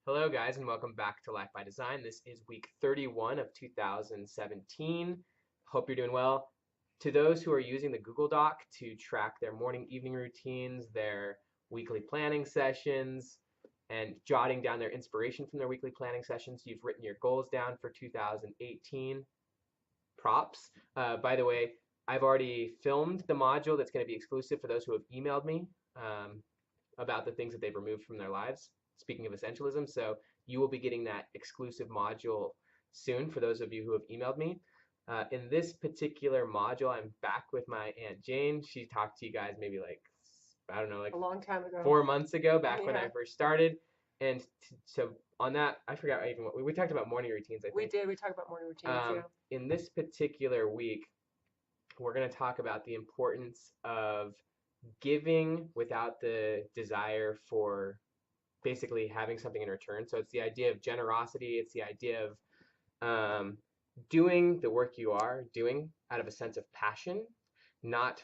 Hello, guys, and welcome back to Life by Design. This is week 31 of 2017. Hope you're doing well. To those who are using the Google Doc to track their morning, evening routines, their weekly planning sessions, and jotting down their inspiration from their weekly planning sessions, you've written your goals down for 2018. Props. By the way, I've already filmed the module that's going to be exclusive for those who have emailed me about the things that they've removed from their lives. Speaking of essentialism, so you will be getting that exclusive module soon for those of you who have emailed me. In this particular module, I'm back with my Aunt Jane. She talked to you guys maybe I don't know, A long time ago. 4 months ago, back when I Yeah. first started. And so on that, I forgot even what we talked about morning routines, I We think. did. We talked about morning routines, yeah. In this particular week, we're going to talk about the importance of giving without the desire for basically having something in return. So it's the idea of generosity. It's the idea of doing the work you are doing out of a sense of passion, not.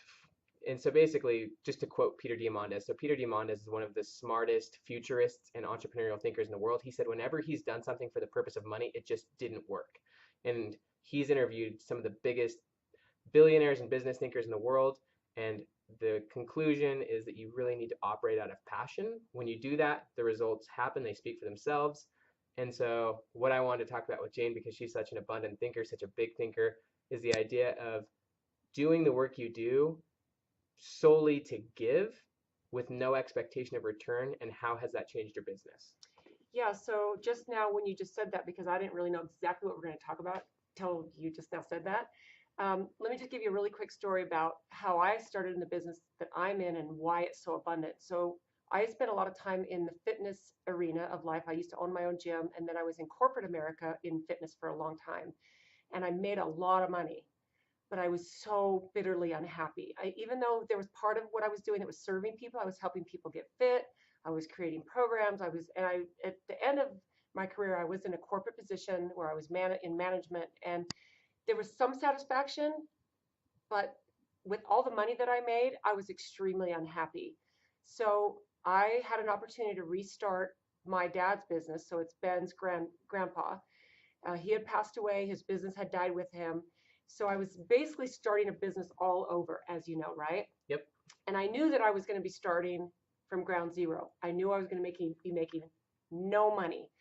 And so basically, just to quote Peter Diamandis, so Peter Diamandis is one of the smartest futurists and entrepreneurial thinkers in the world. He said whenever he's done something for the purpose of money, it just didn't work. And he's interviewed some of the biggest billionaires and business thinkers in the world, and the conclusion is that you really need to operate out of passion. When you do that, the results happen, they speak for themselves. And so what I wanted to talk about with Jane, because she's such an abundant thinker, such a big thinker, is the idea of doing the work you do solely to give with no expectation of return, and how has that changed your business? Yeah, so just now when you just said that, because I didn't really know exactly what we're going to talk about till you just now said that, let me just give you a really quick story about how I started in the business that I'm in and why it's so abundant. So I spent a lot of time in the fitness arena of life. I used to own my own gym, and then I was in corporate America in fitness for a long time. And I made a lot of money, but I was so bitterly unhappy. Even though there was part of what I was doing that was serving people, I was helping people get fit. I was creating programs. At the end of my career, I was in a corporate position where I was in management, and there was some satisfaction, but with all the money that I made, I was extremely unhappy. So I had an opportunity to restart my dad's business. So it's Ben's grandpa. He had passed away. His business had died with him. So I was basically starting a business all over, as you know, right? Yep. And I knew that I was going to be starting from ground zero. I knew I was going to be making no money,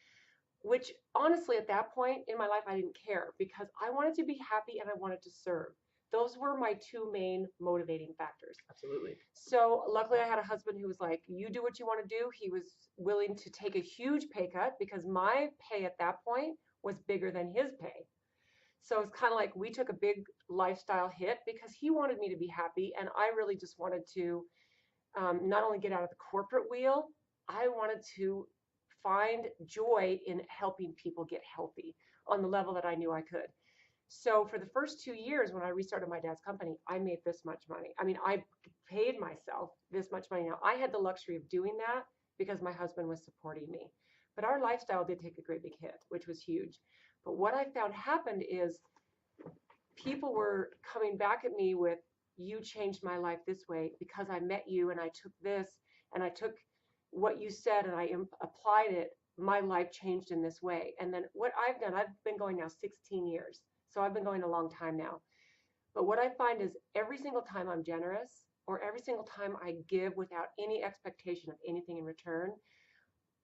which honestly, at that point in my life, I didn't care because I wanted to be happy and I wanted to serve. Those were my two main motivating factors. Absolutely. So luckily, I had a husband who was like, "You do what you want to do." He was willing to take a huge pay cut because my pay at that point was bigger than his pay. So it's kind of like we took a big lifestyle hit because he wanted me to be happy, and I really just wanted to not only get out of the corporate wheel, I wanted to find joy in helping people get healthy on the level that I knew I could. So for the first 2 years, when I restarted my dad's company, I made this much money. I mean, I paid myself this much money. Now, I had the luxury of doing that because my husband was supporting me. But our lifestyle did take a great big hit, which was huge. But what I found happened is people were coming back at me with, "You changed my life this way because I met you and I took this and I took what you said and I applied it. My life changed in this way." And then what I've done, I've been going now 16 years. So I've been going a long time now. But what I find is every single time I'm generous or every single time I give without any expectation of anything in return,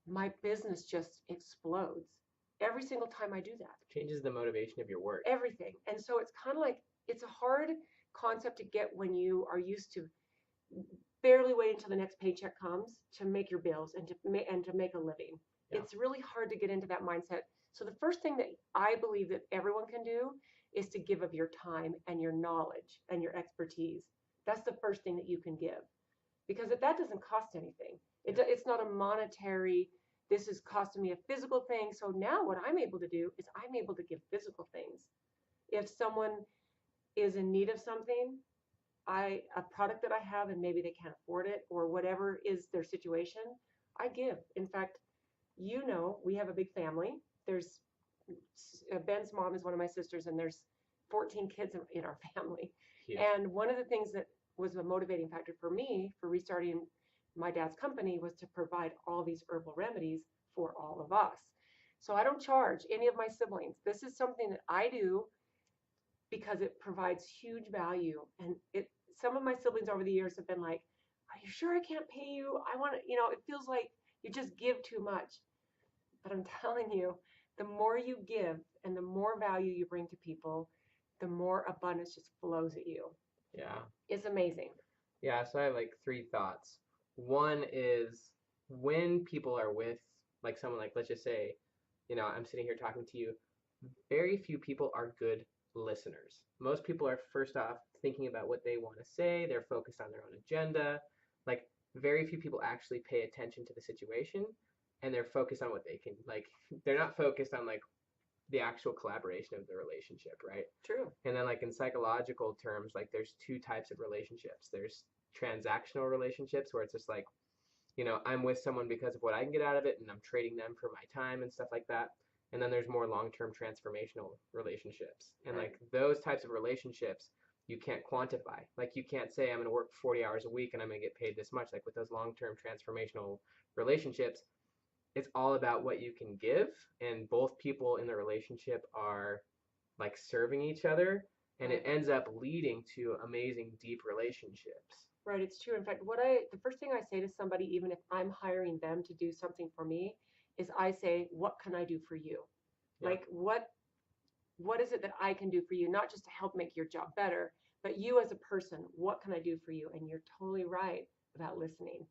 my business just explodes. Every single time I do that. Changes the motivation of your work. Everything. And so it's kind of like it's a hard concept to get when you are used to barely waiting until the next paycheck comes to make your bills and to make a living. Yeah. It's really hard to get into that mindset. So the first thing that I believe that everyone can do is to give of your time and your knowledge and your expertise. That's the first thing that you can give, because if that doesn't cost anything, it's not a monetary. This is costing me a physical thing. So now what I'm able to do is I'm able to give physical things. If someone is in need of something, a product that I have and maybe they can't afford it or whatever is their situation, I give. In fact, we have a big family. There's Ben's mom is one of my sisters, and there's 14 kids in our family. Yeah. And one of the things that was a motivating factor for me for restarting my dad's company was to provide all these herbal remedies for all of us. So I don't charge any of my siblings. This is something that I do because it provides huge value. And some of my siblings over the years have been like, "Are you sure I can't pay you? I want to, it feels like you just give too much." But I'm telling you, the more you give and the more value you bring to people, the more abundance just flows at you. Yeah. It's amazing. Yeah, so I have like three thoughts. One is when people are with like someone like, let's just say, I'm sitting here talking to you, very few people are good listeners. Most people are first off thinking about what they want to say, they're focused on their own agenda. Like very few people actually pay attention to the situation and they're focused on what they can like they're not focused on like the actual collaboration of the relationship, right? True. And then like in psychological terms, like there's two types of relationships. There's transactional relationships where it's just like, I'm with someone because of what I can get out of it and I'm trading them for my time and stuff like that. And then there's more long-term transformational relationships. And Right. like those types of relationships, you can't quantify. Like you can't say I'm going to work 40 hours a week and I'm going to get paid this much. Like with those long-term transformational relationships, it's all about what you can give, and both people in the relationship are like serving each other, and it Right. ends up leading to amazing deep relationships. Right, it's true. In fact, the first thing I say to somebody, even if I'm hiring them to do something for me, is I say, "What can I do for you?" Yeah. Like, what is it that I can do for you? Not just to help make your job better, but you as a person, what can I do for you? And you're totally right about listening.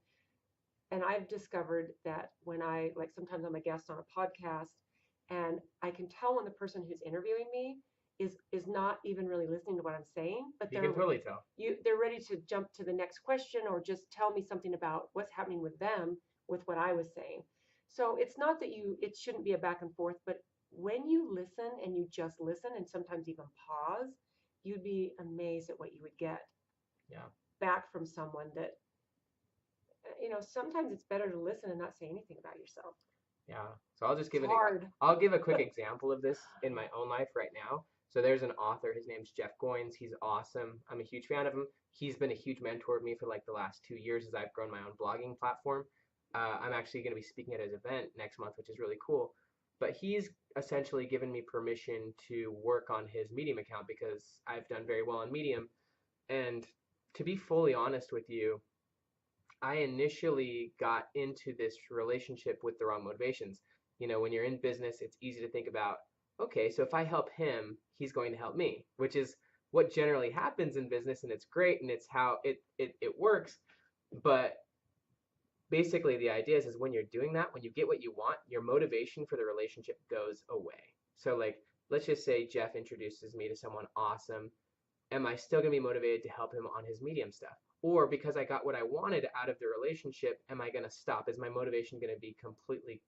And I've discovered that when like sometimes I'm a guest on a podcast and I can tell when the person who's interviewing me is not even really listening to what I'm saying, but You can totally tell. they're ready to jump to the next question or just tell me something about what's happening with them with what I was saying. So it's not that it shouldn't be a back and forth, but when you listen and you just listen and sometimes even pause, you'd be amazed at what you would get Yeah. back from someone that sometimes it's better to listen and not say anything about yourself. Yeah. So I'll just It's give hard. I'll give a quick example of this in my own life right now. So there's an author, his name's Jeff Goins. He's awesome. I'm a huge fan of him. He's been a huge mentor of me for like the last 2 years as I've grown my own blogging platform. I'm actually going to be speaking at his event next month, which is really cool. But he's essentially given me permission to work on his Medium account because I've done very well on Medium. And to be fully honest with you, I initially got into this relationship with the wrong motivations. When you're in business, it's easy to think about, okay, so if I help him, he's going to help me, which is what generally happens in business, and it's great, and it's how it works. But basically, the idea is when you're doing that, when you get what you want, your motivation for the relationship goes away. So, like, let's just say Jeff introduces me to someone awesome. Am I still going to be motivated to help him on his Medium stuff? Or because I got what I wanted out of the relationship, am I going to stop? Is my motivation going to be completely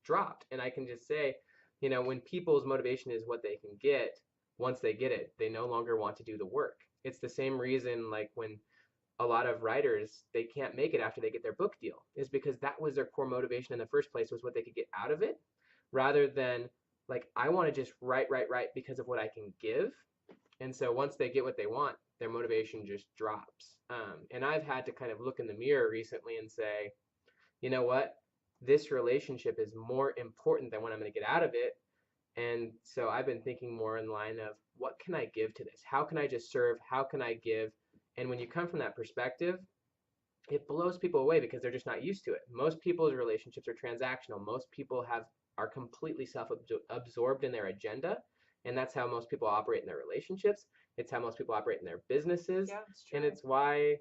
dropped? And I can just say, when people's motivation is what they can get, once they get it, they no longer want to do the work. It's the same reason like when a lot of writers, they can't make it after they get their book deal, is because that was their core motivation in the first place, was what they could get out of it, rather than like, I want to just write because of what I can give. And so once they get what they want, their motivation just drops. And I've had to kind of look in the mirror recently and say, you know what? This relationship is more important than what I'm going to get out of it. And so I've been thinking more in line of what can I give to this? How can I just serve? How can I give? And when you come from that perspective, it blows people away because they're just not used to it. Most people's relationships are transactional. Most people are completely self-absorbed in their agenda, and that's how most people operate in their relationships. It's how most people operate in their businesses, Yeah, it's true. and it's why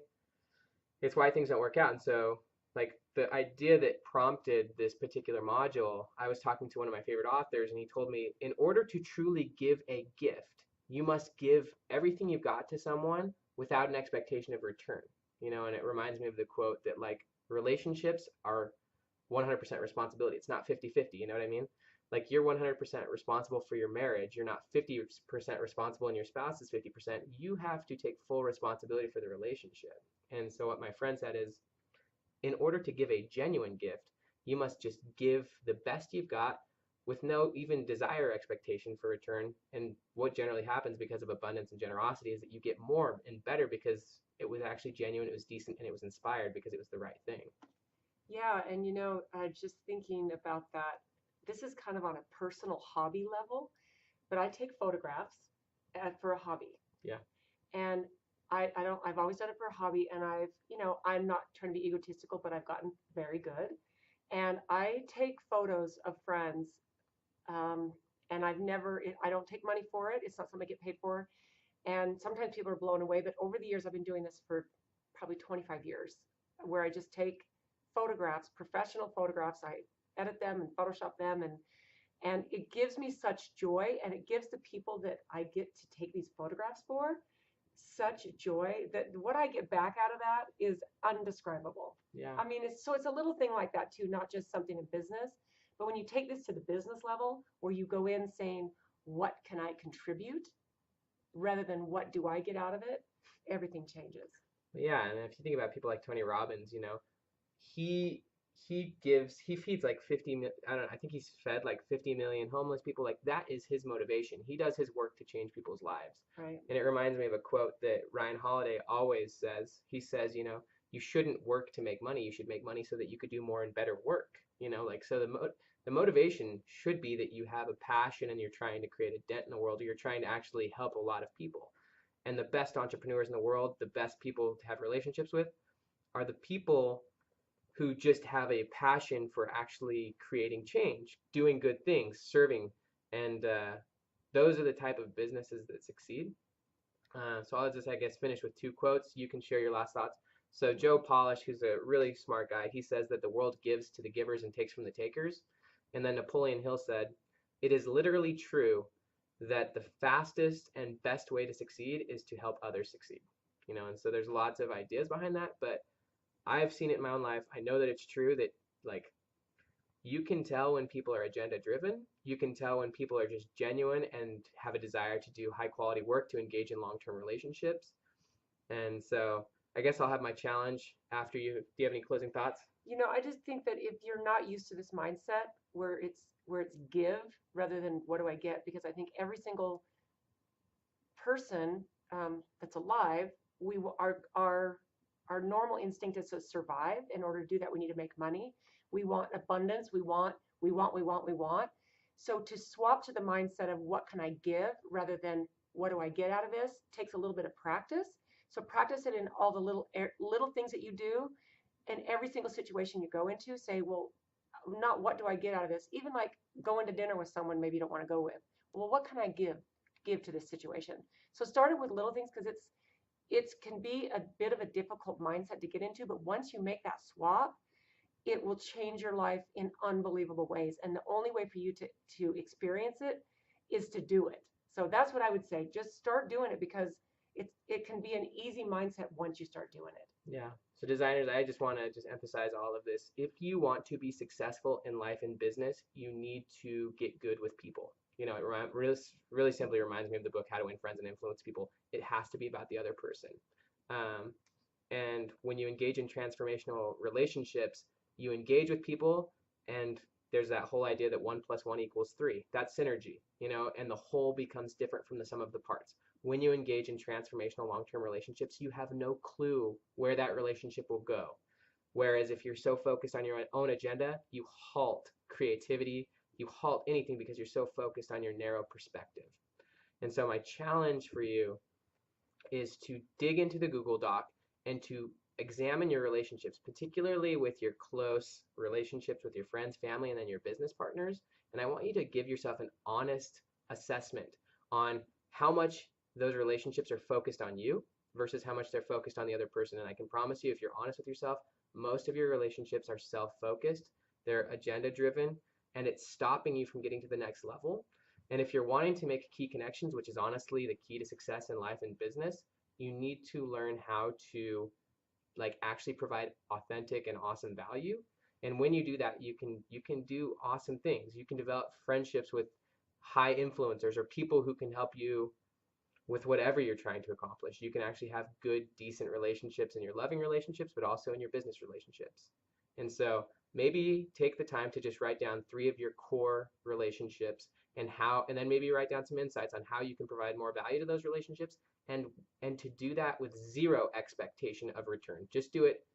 things don't work out. And so, like the idea that prompted this particular module, I was talking to one of my favorite authors, and he told me, in order to truly give a gift, you must give everything you've got to someone without an expectation of return. And it reminds me of the quote that like relationships are 100% responsibility. It's not 50-50, you know what I mean? Like you're 100% responsible for your marriage. You're not 50% responsible and your spouse is 50%. You have to take full responsibility for the relationship. And so what my friend said is, in order to give a genuine gift, you must just give the best you've got with no even desire or expectation for return. And what generally happens because of abundance and generosity is that you get more and better because it was actually genuine, it was decent, and it was inspired because it was the right thing. Yeah, and just thinking about that, this is kind of on a personal hobby level, but I take photographs for a hobby. Yeah. And I've always done it for a hobby, and I'm not trying to be egotistical, but I've gotten very good. And I take photos of friends, um, and I don't take money for it. It's not something I get paid for. And sometimes people are blown away, but over the years, I've been doing this for probably 25 years, where I just take photographs, professional photographs. I edit them and Photoshop them, and it gives me such joy, and it gives the people that I get to take these photographs for such joy that what I get back out of that is undescribable. Yeah. I mean, it's a little thing like that too, not just something in business, but when you take this to the business level, where you go in saying, what can I contribute, rather than what do I get out of it, everything changes. Yeah, and if you think about people like Tony Robbins, he he feeds like 50 I don't know, I think he's fed like 50 million homeless people. Like that is his motivation. He does his work to change people's lives. Right. And it reminds me of a quote that Ryan Holiday always says. He says, you shouldn't work to make money. You should make money so that you could do more and better work. Like so the motivation should be that you have a passion and you're trying to create a dent in the world, or you're trying to actually help a lot of people. And the best entrepreneurs in the world, the best people to have relationships with, are the people who just have a passion for actually creating change, doing good things, serving, and those are the type of businesses that succeed. So I'll just, I guess, finish with two quotes. You can share your last thoughts. So Joe Polish, who's a really smart guy, he says that the world gives to the givers and takes from the takers. And then Napoleon Hill said, "It is literally true that the fastest and best way to succeed is to help others succeed." And so there's lots of ideas behind that, but I've seen it in my own life. I know that it's true that like you can tell when people are agenda driven. You can tell when people are just genuine and have a desire to do high quality work to engage in long-term relationships. And so I guess I'll have my challenge after you. Do you have any closing thoughts? I just think that if you're not used to this mindset where it's give rather than what do I get, because I think every single person that's alive, we our normal instinct is to survive. In order to do that, we need to make money. We want abundance. We want. So to swap to the mindset of what can I give rather than what do I get out of this takes a little bit of practice. So practice it in all the little things that you do, in every single situation you go into. Say, well, not what do I get out of this? Even like going to dinner with someone maybe you don't want to go with. Well, what can I give to this situation? So start it with little things, because it can be a bit of a difficult mindset to get into, but once you make that swap, it will change your life in unbelievable ways. And the only way for you to experience it is to do it. So that's what I would say. Just start doing it, because it can be an easy mindset once you start doing it. Yeah. So designers, I just want to just emphasize all of this. If you want to be successful in life and business, you need to get good with people. It really simply reminds me of the book How to Win Friends and Influence People. It has to be about the other person. Um, and when you engage in transformational relationships, you engage with people, and there's that whole idea that 1 + 1 = 3. That's synergy, and the whole becomes different from the sum of the parts. When you engage in transformational long-term relationships, you have no clue where that relationship will go. Whereas if you're so focused on your own agenda, you halt creativity, you halt anything, because you're so focused on your narrow perspective. And so my challenge for you is to dig into the Google Doc and to examine your relationships, particularly with your close relationships with your friends, family, and then your business partners. And I want you to give yourself an honest assessment on how much those relationships are focused on you versus how much they're focused on the other person. And I can promise you, if you're honest with yourself, most of your relationships are self-focused, they're agenda-driven, and it's stopping you from getting to the next level. And if you're wanting to make key connections, which is honestly the key to success in life and business, you need to learn how to actually provide authentic and awesome value. And when you do that, you can do awesome things. You can develop friendships with high influencers or people who can help you with whatever you're trying to accomplish. You can actually have good, decent relationships in your loving relationships, but also in your business relationships. And so maybe take the time to just write down 3 of your core relationships, and then maybe write down some insights on how you can provide more value to those relationships, and to do that with zero expectation of return. Just do it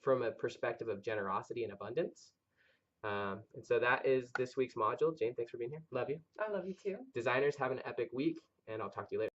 from a perspective of generosity and abundance. And so that is this week's module. Jane, thanks for being here. Love you. I love you too. Designers, have an epic week, and I'll talk to you later.